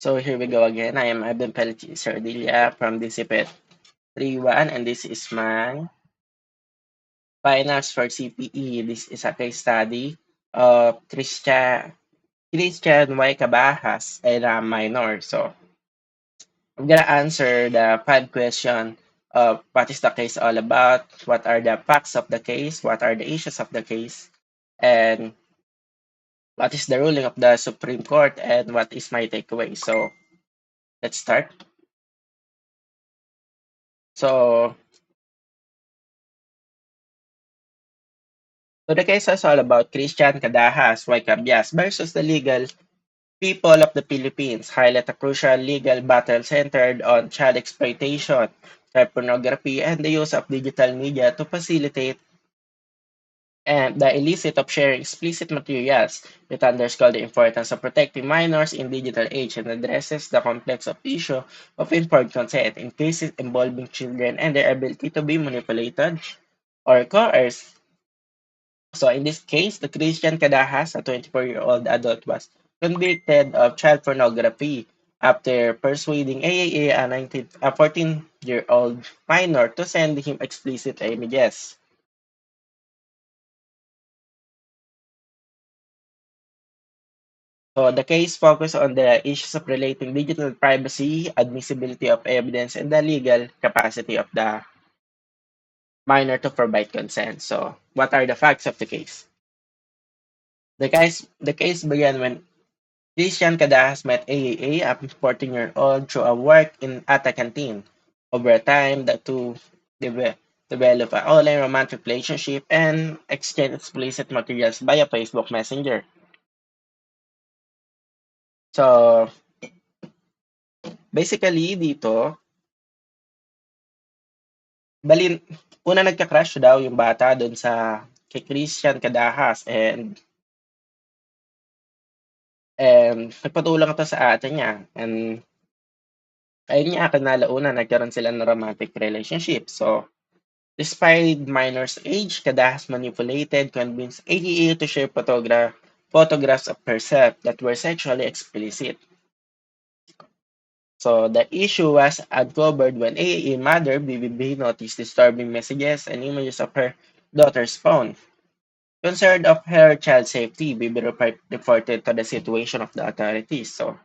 So here we go again. I am Ivan Pelletier Sardilla from DCPET 3-1 and this is my finals for CPE. This is a case study of Christian Y. Cabajas and a minor. So I'm gonna answer the 5 questions of what is the case all about, what are the facts of the case, what are the issues of the case, and what is the ruling of the Supreme Court and what is my takeaway. So let's start. So So the case is all about Christian Cadajas Y. Cabias versus the legal people of the Philippines, highlight a crucial legal battle centered on child exploitation, child pornography, and the use of digital media to facilitate and the illicit of sharing explicit materials. It underscores the importance of protecting minors in digital age and addresses the complex of issue of informed consent in cases involving children and their ability to be manipulated or coerced. So in this case, the Christian Cadajas, a 24-year-old adult, was convicted of child pornography after persuading AAA, a 14-year-old minor, to send him explicit images. So the case focused on the issues of relating digital privacy, admissibility of evidence, and the legal capacity of the minor to provide consent. So what are the facts of the case? The case began when Christian Cadajas met AAA, a 14-year-old, through a work at a canteen. Over time, the two developed an online romantic relationship and exchanged explicit materials via Facebook Messenger. So, basically, dito, balin, una nagka-crush daw yung bata doon sa kay Christian Cadajas and nagpatulang ito sa ate niya and ayun nga, kinalauna nagkaroon sila ng romantic relationship. So, despite minor's age, Kadahas manipulated, convinced AEA to share photographs of herself that were sexually explicit. So the issue was uncovered when AEA mother BBB noticed disturbing messages and images of her daughter's phone. Concerned of her child's safety, BB reported to the situation of the authorities. So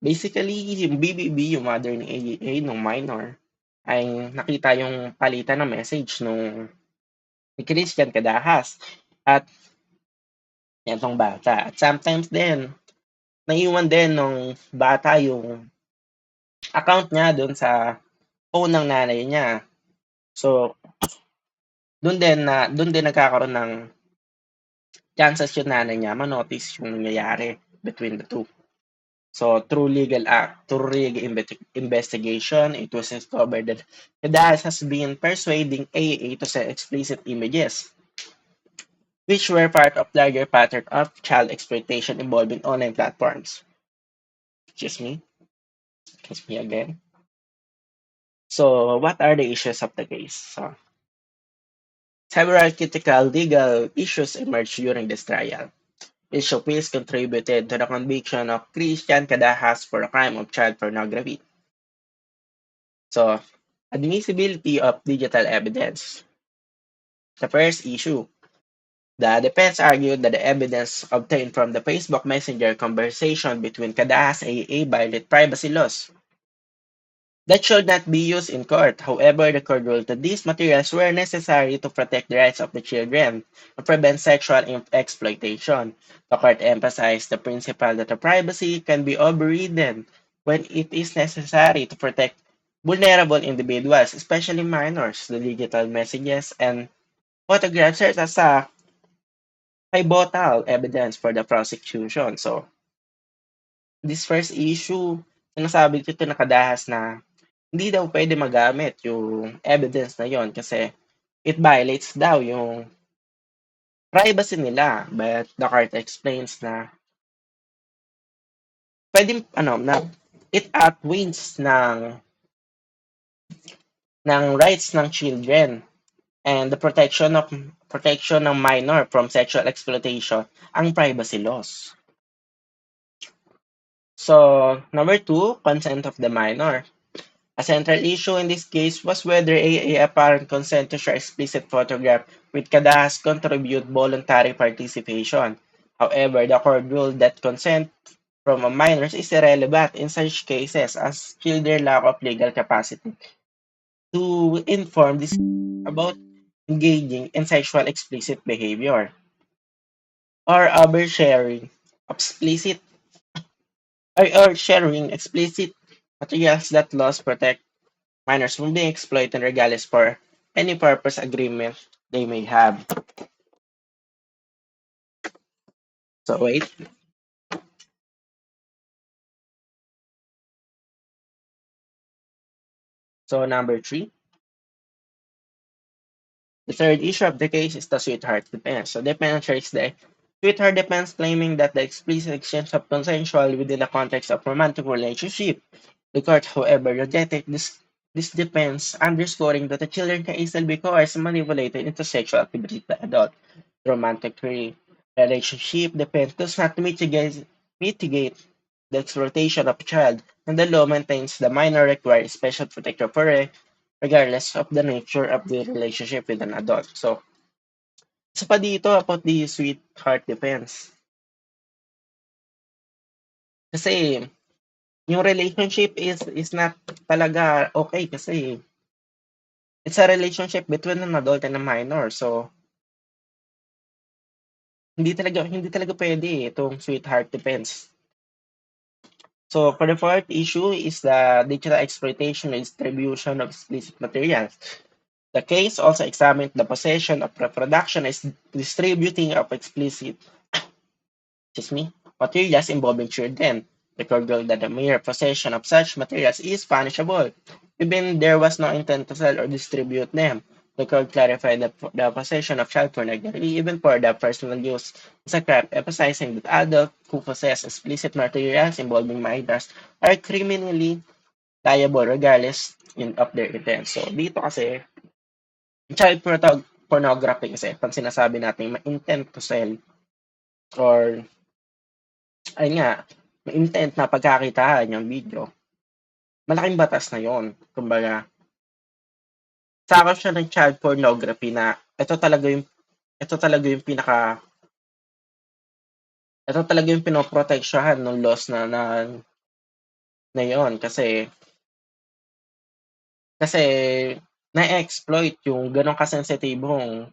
basically, yung BBB, yung mother ni AEA, nung minor, ay nakita yung palitan ng message nung ni Christian Cadahas at nitong bata. At sometimes din, naiwan din nung bata yung account niya doon sa phone ng nanay niya. So, doon din nagkakaroon ng chances yung nanay niya ma-notice yung nangyayari between the two. So, through legal investigation, it was discovered that Cadahas has been persuading AAA to send explicit images which were part of larger pattern of child exploitation involving online platforms. Excuse me. Excuse me again. So, what are the issues of the case? So, several critical legal issues emerged during this trial. Each of which contributed to the conviction of Christian Cadahas for a crime of child pornography. So, admissibility of digital evidence. The first issue. The defense argued that the evidence obtained from the Facebook Messenger conversation between Cadahas and AA violate privacy laws. That should not be used in court. However, the court ruled that these materials were necessary to protect the rights of the children and prevent sexual exploitation. The court emphasized the principle that the privacy can be overridden when it is necessary to protect vulnerable individuals, especially minors. The digital messages and photographs serve as a pivotal evidence for the prosecution. So, this first issue, sinasabi dito nakadahas na hindi daw pwede magamit yung evidence na yon kasi it violates daw yung privacy nila. But the court explains na pwede na it outweighs ng rights ng children and the protection ng minor from sexual exploitation ang privacy laws. So, number two, consent of the minor. A central issue in this case was whether AA apparent consent to share explicit photograph with Kadaha's contribute voluntary participation. However, the court ruled that consent from a minor is irrelevant in such cases as children lack of legal capacity to inform this about engaging in sexual explicit behavior or oversharing explicit or sharing explicit materials that laws protect minors from being exploited regardless for any purpose agreement they may have. So wait. So number three, the third issue of the case is the sweetheart defense. So defense asserts the sweetheart defense claiming that the explicit exchange of consensual within the context of romantic relationship. The court, however, rejected this defense, underscoring that the children can easily be coerced and manipulated into sexual activity by adults. Romantic relationship defense does not mitigate the exploitation of a child, and the law maintains the minor requires special protection for regardless of the nature of the relationship with an adult. So, isa pa dito about the sweetheart defense. Kasi, yung relationship is not talaga okay kasi it's a relationship between an adult and a minor. So, hindi talaga pwede itong sweetheart defense. So, for the fourth issue is the digital exploitation and distribution of explicit materials. The case also examined the possession of reproduction and distributing of explicit materials involving children. The court ruled that the mere possession of such materials is punishable, even there was no intent to sell or distribute them. The court clarified that the possession of child pornography, even for the personal use, is a crime, emphasizing that adults who possess explicit materials involving minors are criminally liable regardless of their intent. So, dito kasi, child pornography kasi, pag sinasabi natin may intent to sell or ayun nga, may intent na pagkakitaan yung video, malaking batas na yon. Kumbaga, sakop siya ng child pornography na ito talaga yung ito talaga yung pinoproteksyohan ng laws na yon kasi na-exploit yung ganong kasensitibong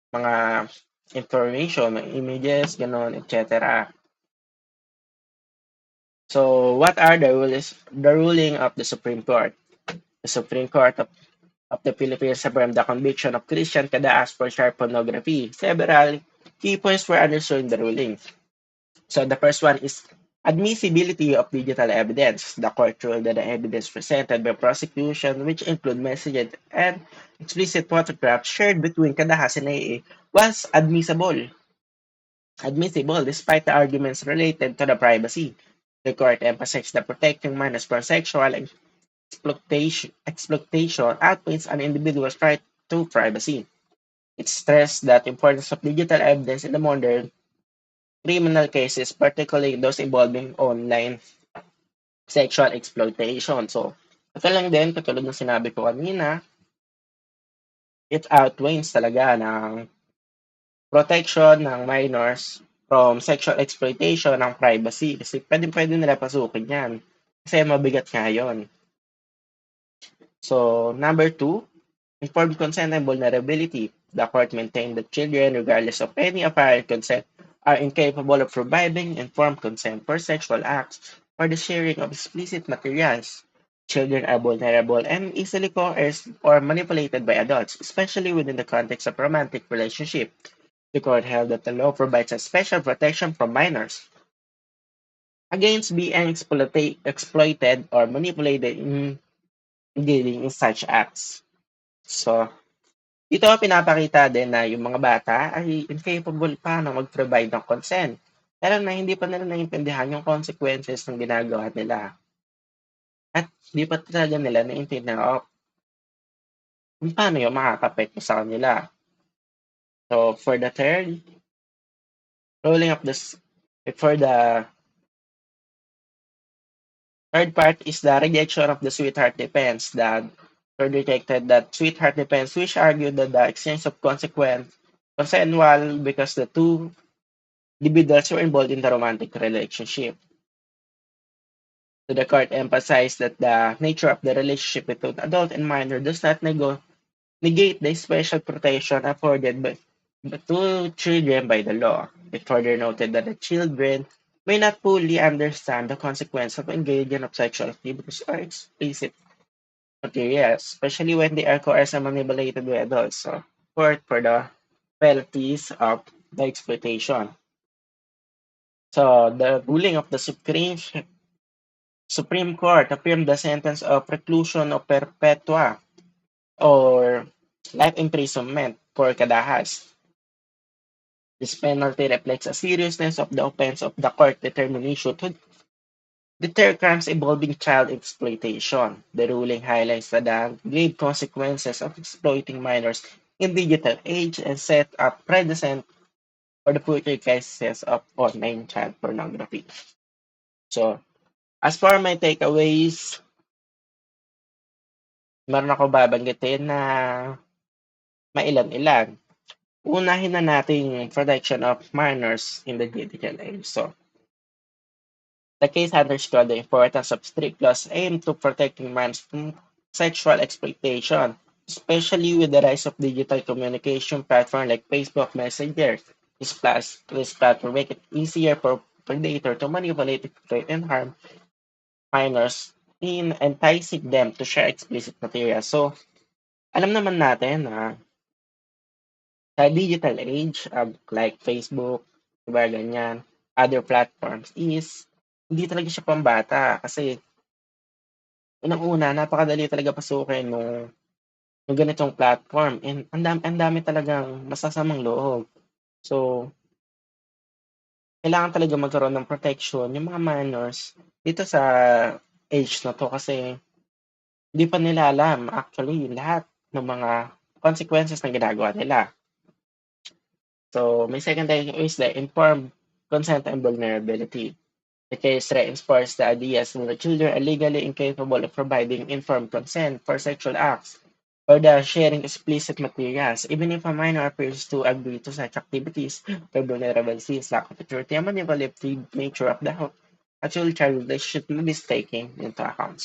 mga information, mga images, ganon, etc. So, what are the ruling of the Supreme Court? The Supreme Court of the Philippines affirmed the conviction of Christian Cadaas for child pornography. Several key points were understood in the ruling. So the first one is admissibility of digital evidence. The court ruled that the evidence presented by prosecution, which include messages and explicit photographs shared between Cadahas and AA, was admissible despite the arguments related to the privacy. The court emphasized that protecting minors from sexual exploitation outweighs an individual's right to privacy. It stressed that importance of digital evidence in the modern criminal cases, particularly those involving online sexual exploitation. So, ito lang din, katulad ng sinabi ko kanina, it outweighs talaga ng protection ng minors from sexual exploitation ng privacy. Kasi pwede nila pasukin yan. Kasi mabigat nga yun. So, number two, informed consent and vulnerability. The court maintained that children, regardless of any apparent consent, are incapable of providing informed consent for sexual acts or the sharing of explicit materials. Children are vulnerable and easily coerced or manipulated by adults, especially within the context of romantic relationship. The court held that the law provides a special protection for minors against being exploited or manipulated in engaging in such acts. So, ito pinapakita din na yung mga bata ay incapable pa na mag-provide ng consent. Lalo na hindi pa nila naiintindihan yung consequences ng ginagawa nila. At hindi pa talaga nila naiintindihan kung paano yung makakapekto sa kanila. So, for the third, rolling up this, for the Third part is the rejection of the sweetheart defense. The third rejected that sweetheart defense, which argued that the exchange of consequence consensual because the two individuals were involved in the romantic relationship. So the court emphasized that the nature of the relationship between adult and minor does not negate the special protection afforded to children by the law. It further noted that the children may not fully understand the consequence of engaging of sexual activities or explicit material, especially when they are coerced and manipulated by adults. So, court for the penalties of the exploitation. So, the ruling of the Supreme Court affirmed the sentence of reclusion of perpetua or life imprisonment for Kadahas. This penalty reflects a seriousness of the offense of the court determination to deter crimes involving child exploitation. The ruling highlights the grave consequences of exploiting minors in digital age and set a precedent for the future cases of online child pornography. So, as for my takeaways, meron ako babanggitin na mailan-ilan. Unahin na natin yung protection of minors in the digital age. So, the case underscored the importance of strict laws aimed to protecting minors from sexual exploitation, especially with the rise of digital communication platforms like Facebook Messenger. This platform make it easier for predator to manipulate, exploit, and harm minors in enticing them to share explicit material. So, alam naman natin na sa digital age, like Facebook, diba, ganyan, other platforms is hindi talaga siya pambata kasi unang-una napakadali talaga pasukin nung ganitong platform and ang dami talagang masasamang loob. So, kailangan talaga magkaroon ng protection yung mga minors dito sa age na 'to kasi hindi pa nila alam actually lahat ng mga consequences na ginagawa nila. So, may second thing is the informed consent and vulnerability. The case reinforces the ideas that the children are legally incapable of providing informed consent for sexual acts or the sharing explicit materials, even if a minor appears to agree to such activities. The vulnerabilities, lack of maturity, and manipulative nature of the actual child relationship may be taken into account.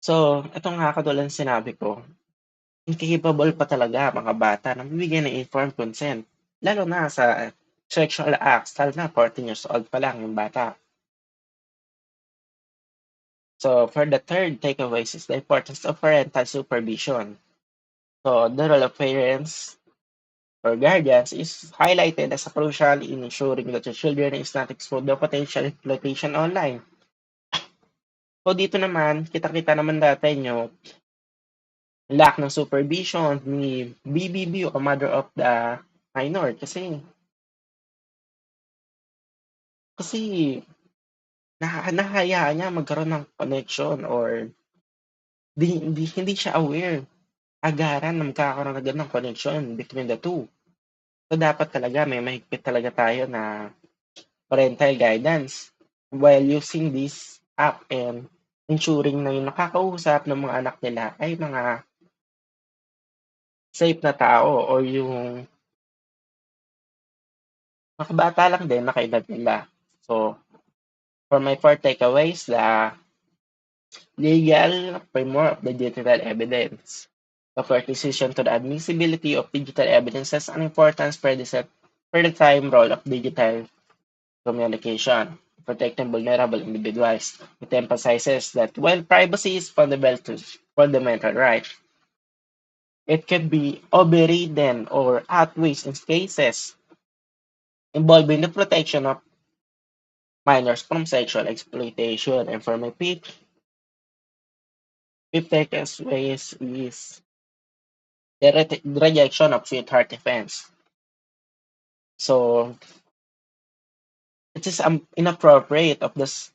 So, ito nga katulad ng sinabi ko, incapable pa talaga mga bata na bibigyan ng informed consent. Lalo na sa sexual acts, lalo na 14 years old pa lang yung bata. So, for the third takeaways is the importance of parental supervision. So, the role of parents or guardians is highlighted as crucial in ensuring that the children is not exposed to potential exploitation online. So, dito naman, kita-kita naman natin yung lack ng supervision ni BBB o mother of the minor kasi nahahayaan niya magkaroon ng connection or hindi siya aware agaran na magkakaroon agad ng connection between the two. So, dapat talaga may mahigpit talaga tayo na parental guidance while using this app and ensuring na yung nakakausap ng mga anak nila ay mga safe na tao or yung makabata lang din na kaedad nila. So, for my four takeaways, the legal framework of the digital evidence. The court decision to the admissibility of digital evidence has an importance for the time role of digital communication, protecting vulnerable individuals. It emphasizes that while privacy is fundamental right, it can be overridden or outweighs in cases involving the protection of minors from sexual exploitation. And for my fifth takeaway is the rejection of sweetheart defense. So, it is inappropriate of this